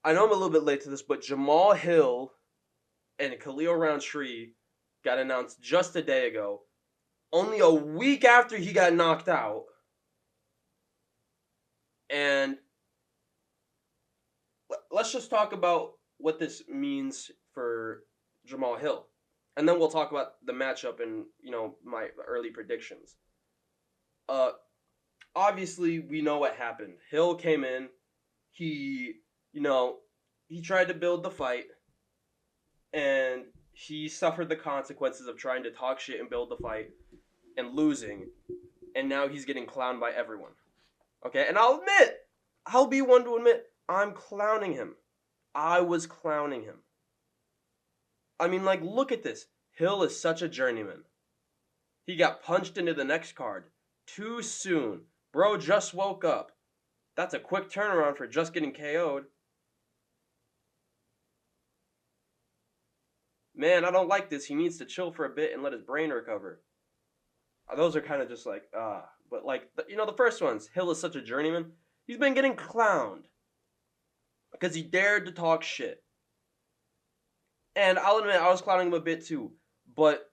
I know I'm a little bit late to this, but Jamahal Hill and KHALIL Rountree got announced just a day ago, only a week after he got knocked out. And let's just talk about what this means for Jamahal Hill. And then we'll talk about the matchup and, my early predictions. Uh Obviously we know what happened. Hill came in, he, you know, he tried to build the fight and he suffered the consequences of trying to talk shit and build the fight and losing, and now he's getting clowned by everyone. Okay, and I'll be one to admit, I'm clowning him. I was clowning him. I mean, like, look at this. Hill is such a journeyman. He got punched into the next card too soon. Bro just woke up. That's a quick turnaround for just getting KO'd. Man, I don't like this. He needs to chill for a bit and let his brain recover. Those are kind of just like, But, like, the first ones, Hill is such a journeyman. He's been getting clowned because he dared to talk shit. And I'll admit, I was clowning him a bit too. But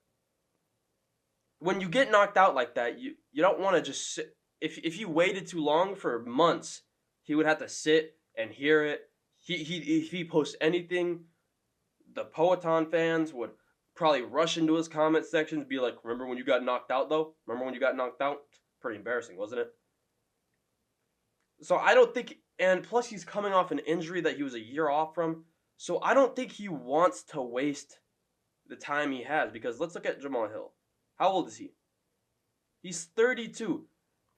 when you get knocked out like that, you don't want to just sit. If he waited too long for months, he would have to sit and hear it. If he posts anything, the Poetan fans would probably rush into his comment sections, be like, "Remember when you got knocked out, though? Remember when you got knocked out? Pretty embarrassing, wasn't it?" So I don't think, and plus he's coming off an injury that he was a year off from. So I don't think he wants to waste the time he has, because let's look at Jamahal Hill. How old is he? He's 32.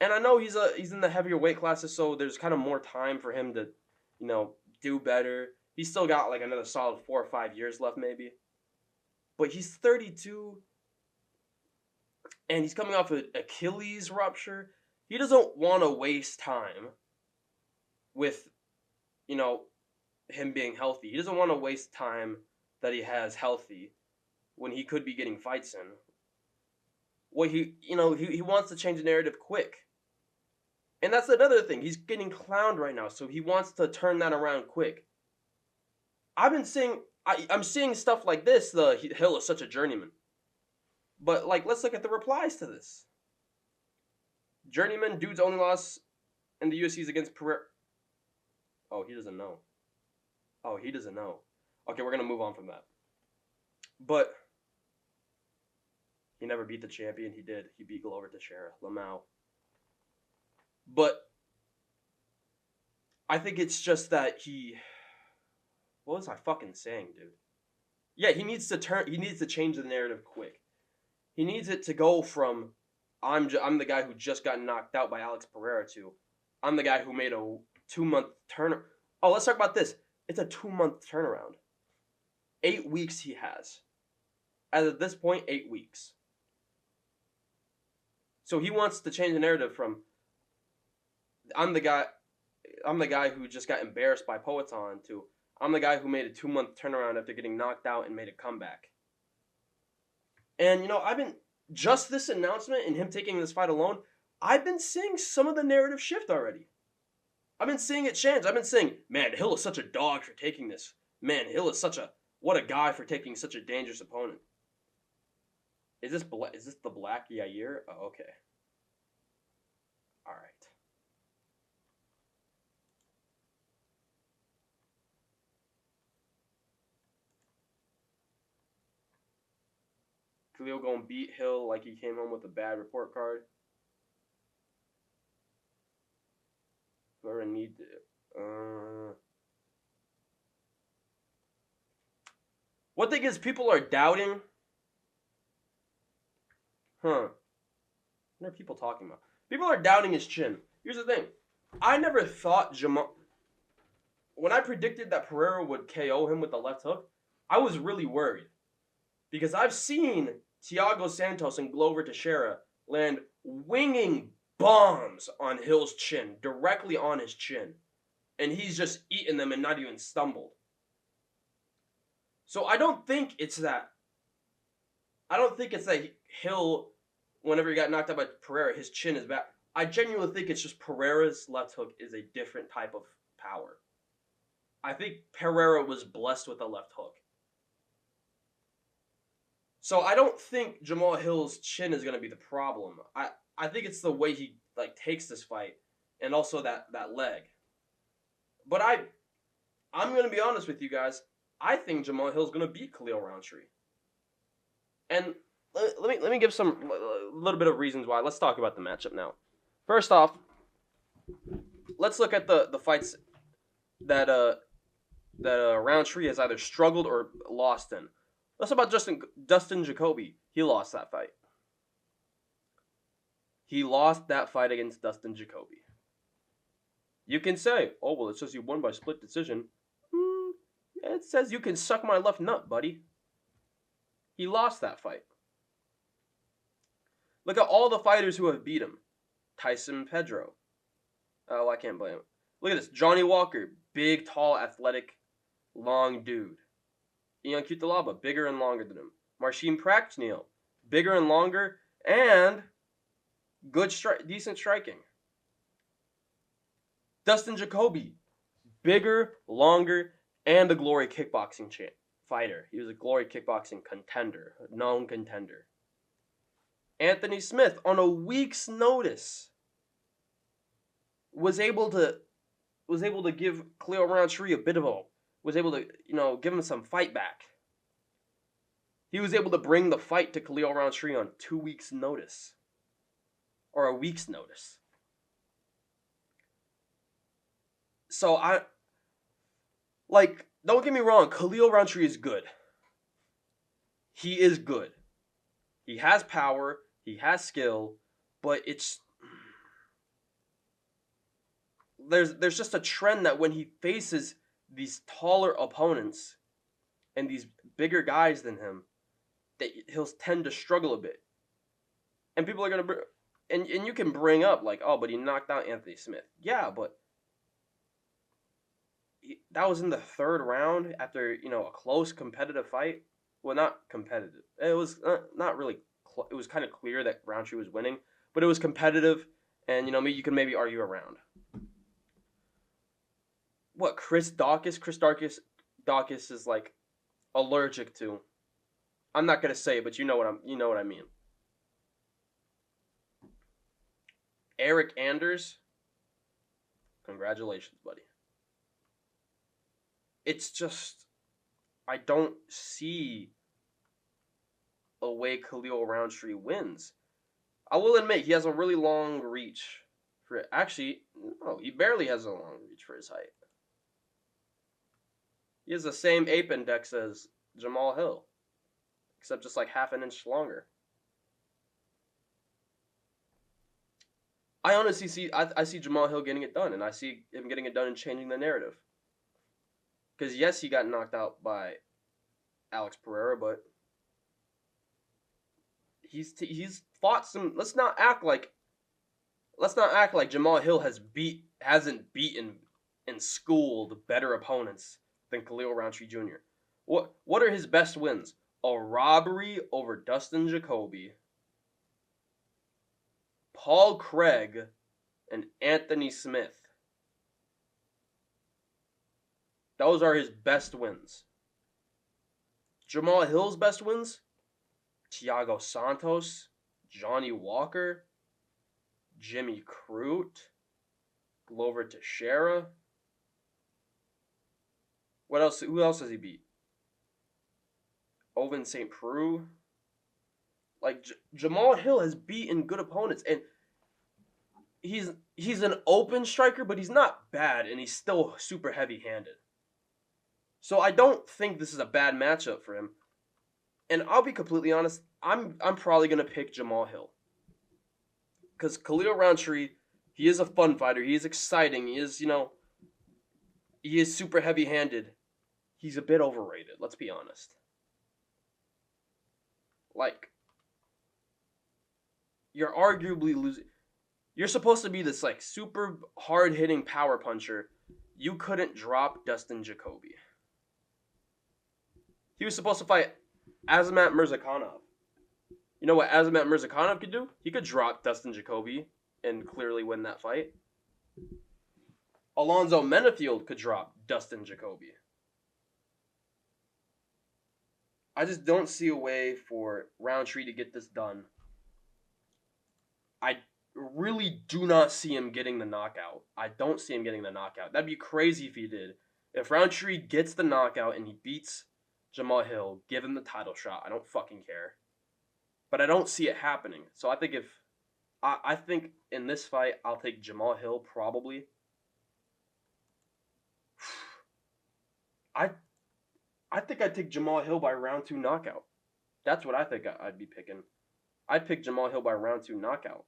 And I know he's in the heavier weight classes, so there's kind of more time for him to, do better. He's still got like another solid 4 or 5 years left, maybe. But he's 32, and he's coming off an Achilles rupture. He doesn't want to waste time with, him being healthy. He doesn't want to waste time that he has healthy when he could be getting fights in. Well, he wants to change the narrative quick. And that's another thing. He's getting clowned right now, so he wants to turn that around quick. I'm seeing stuff like this. The Hill is such a journeyman. But, like, let's look at the replies to this. Journeyman, dude's only loss in the UFC is against Pereira. Oh, he doesn't know. Okay, we're going to move on from that. But he never beat the champion. He did. He beat Glover Teixeira, Lamau. But I think it's just that what was I fucking saying, dude? Yeah, he needs to change the narrative quick. He needs it to go from I'm the guy who just got knocked out by Alex Pereira to I'm the guy who made a 2-month turn. Oh, let's talk about this. It's a 2-month turnaround. 8 weeks he has. As of this point, 8 weeks. So he wants to change the narrative from I'm the guy who just got embarrassed by Poetan to I'm the guy who made a 2-month turnaround after getting knocked out and made a comeback. And I've been just this announcement and him taking this fight alone, I've been seeing some of the narrative shift already. I've been seeing it change. I've been saying, man, Hill is such a dog for taking this. Man, Hill is what a guy for taking such a dangerous opponent. Is this the Black Yair? Oh, okay. All right. Khalil gonna beat Hill like he came home with a bad report card. Whoever need to. What thing is people are doubting? What are people talking about? People are doubting his chin. Here's the thing. I never thought Jamahal. When I predicted that Pereira would KO him with the left hook, I was really worried. Because I've seen Thiago Santos and Glover Teixeira land winging bombs on Hill's chin, directly on his chin. And he's just eaten them and not even stumbled. So I don't think it's that Hill, whenever he got knocked out by Pereira, his chin is back. I genuinely think it's just Pereira's left hook is a different type of power. I think Pereira was blessed with a left hook. So I don't think Jamahal Hill's chin is gonna be the problem. I think it's the way he like takes this fight, and also that leg. But I'm gonna be honest with you guys. I think Jamahal Hill's gonna beat Khalil Rountree. And let me give some a little bit of reasons why. Let's talk about the matchup now. First off, let's look at the fights that Rountree has either struggled or lost in. Let's talk about Dustin Jacoby. He lost that fight. He lost that fight against Dustin Jacoby. You can say, oh, well, it says you won by split decision. It says you can suck my left nut, buddy. He lost that fight. Look at all the fighters who have beat him. Tyson Pedro. Oh, I can't blame him. Look at this. Johnny Walker. Big, tall, athletic, long dude. Ian Cutelaba. Bigger and longer than him. Marcin Prachnio. Bigger and longer. And good, decent striking. Dustin Jacoby. Bigger, longer, and a Glory kickboxing fighter. He was a Glory kickboxing contender. Known contender. Anthony Smith, on a week's notice, was able to give Khalil Rountree a bit of a, was able to, give him some fight back. He was able to bring the fight to Khalil Rountree on 2 weeks' notice. Or a week's notice. So don't get me wrong, Khalil Rountree is good. He is good. He has power, he has skill, but there's just a trend that when he faces these taller opponents and these bigger guys than him, that he'll tend to struggle a bit. And people are gonna and you can bring up like, oh, but he knocked out Anthony Smith. Yeah, but that was in the third round after a close competitive fight. Well, not competitive. It was not really. It was kind of clear that Rountree was winning, but it was competitive, and you can maybe argue around. What Chris Dawkins is like allergic to. I'm not gonna say it, but you know what I mean. Eric Anders, congratulations, buddy. It's just, I don't see a way Khalil Rountree wins. I will admit, he has a really long reach. Actually, no, he barely has a long reach for his height. He has the same ape index as Jamahal Hill, except just like half an inch longer. I honestly see Jamahal Hill getting it done, and I see him getting it done and changing the narrative. Because yes, he got knocked out by Alex Pereira, but he's fought some. Let's not act like Jamahal Hill hasn't beaten and schooled better opponents than Khalil Rountree Jr. What are his best wins? A robbery over Dustin Jacoby, Paul Craig, and Anthony Smith. Those are his best wins. Jamahal Hill's best wins? Thiago Santos, Johnny Walker, Jimmy Crute, Glover Teixeira. What else? Who else has he beat? Owen St. Preux. Like Jamahal Hill has beaten good opponents, and he's an open striker, but he's not bad, and he's still super heavy-handed. So I don't think this is a bad matchup for him. And I'll be completely honest, I'm probably gonna pick Jamahal Hill. Because Khalil Rountree, he is a fun fighter, he is exciting, he is super heavy-handed. He's a bit overrated, let's be honest. Like, you're arguably losing. You're supposed to be this like super hard-hitting power puncher. You couldn't drop Dustin Jacoby. He was supposed to fight Azamat Mirzakhanov. You know what Azamat Mirzakhanov could do? He could drop Dustin Jacoby and clearly win that fight. Alonzo Menafield could drop Dustin Jacoby. I just don't see a way for Roundtree to get this done. I really do not see him getting the knockout. I don't see him getting the knockout. That'd be crazy if he did. If Roundtree gets the knockout and he beats Jamahal Hill, give him the title shot. I don't fucking care. But I don't see it happening. So I think I think in this fight I'll take Jamahal Hill probably. I think I'd take Jamahal Hill by round 2 knockout. That's what I think I'd be picking. I'd pick Jamahal Hill by round 2 knockout.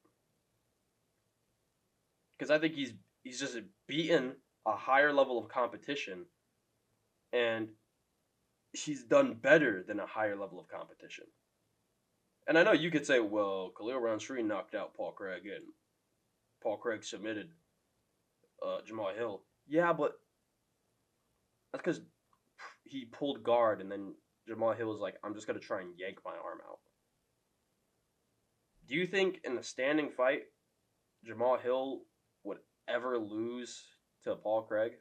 Because I think he's just beaten a higher level of competition, and he's done better than a higher level of competition. And I know you could say, well, Khalil Rountree knocked out Paul Craig, and Paul Craig submitted Jamahal Hill. Yeah, but that's because he pulled guard, and then Jamahal Hill was like, I'm just going to try and yank my arm out. Do you think in a standing fight, Jamahal Hill would ever lose to Paul Craig?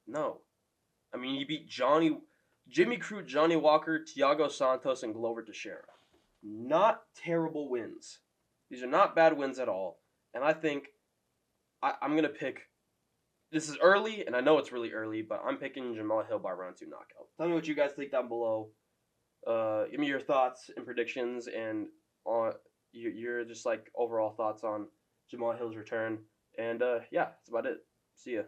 No. I mean, he beat Jimmy Crute, Johnny Walker, Thiago Santos, and Glover Teixeira. Not terrible wins. These are not bad wins at all. And I think I'm going to pick... This is early, and I know it's really early, but I'm picking Jamahal Hill by round 2 knockout. Tell me what you guys think down below. Give me your thoughts and predictions, and your just like overall thoughts on Jamahal Hill's return. And yeah, that's about it. See ya.